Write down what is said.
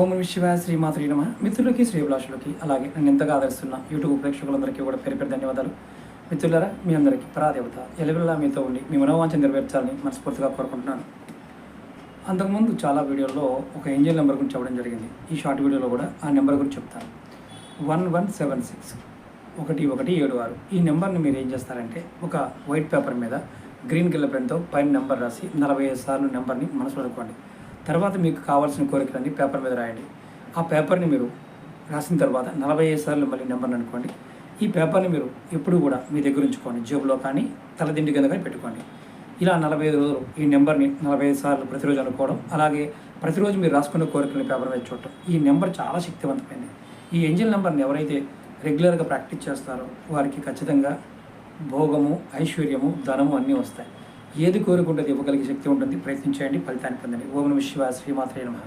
ఓం నమః శివాయ శ్రీమాత్రే నమః. మిత్రులకి శ్రీభిలాషులకి అలాగే నన్ను ఎంతగా ఆదరిస్తున్న యూట్యూబ్ ప్రేక్షకులందరికీ కూడా పేరు పేరు ధన్యవాదాలు. మిత్రులారా, మీ అందరికీ పరాదేవత ఎలవెల్లా మీతో ఉండి మీ మనోవాంఛ నెరవేర్చాలని మనస్ఫూర్తిగా కోరుకుంటున్నాను. అంతకుముందు చాలా వీడియోల్లో ఒక ఏంజల్ నెంబర్ గురించి చెప్పడం జరిగింది. ఈ షార్ట్ వీడియోలో కూడా ఆ నెంబర్ గురించి చెప్తాను. 1176 1176. ఈ నెంబర్ని మీరు ఏం చేస్తారంటే ఒక వైట్ పేపర్ మీద గ్రీన్ కలర్ పెన్తో పైన నెంబర్ రాసి 45 సార్లు నెంబర్ని మనసులో అనుకోండి. తర్వాత మీకు కావాల్సిన కోరికలన్నీ పేపర్ మీద రాయండి. ఆ పేపర్ని మీరు రాసిన తర్వాత 45 సార్లు మళ్ళీ నెంబర్ని అనుకోండి. ఈ పేపర్ని మీరు ఎప్పుడు కూడా మీ దగ్గర ఉంచుకోండి, జేబులో కానీ తలదిండి కింద కానీ పెట్టుకోండి. ఇలా 45 రోజులు ఈ నెంబర్ని 45 సార్లు ప్రతిరోజు అనుకోవడం, అలాగే ప్రతిరోజు మీరు రాసుకున్న కోరికలని పేపర్ మీద చూడటం. ఈ నెంబర్ చాలా శక్తివంతమైనది. ఈ ఏంజల్ నెంబర్ని ఎవరైతే రెగ్యులర్గా ప్రాక్టీస్ చేస్తారో వారికి ఖచ్చితంగా భోగము, ఐశ్వర్యము, ధనము అన్నీ వస్తాయి. ఏది కోరుకుంటే ఇవ్వగలిగే శక్తి ఉంటుంది. ప్రయత్నించండి, ఫలితాన్ని పొందండి. ఓం నమః శివాయ శ్రీమాత్రే నమః.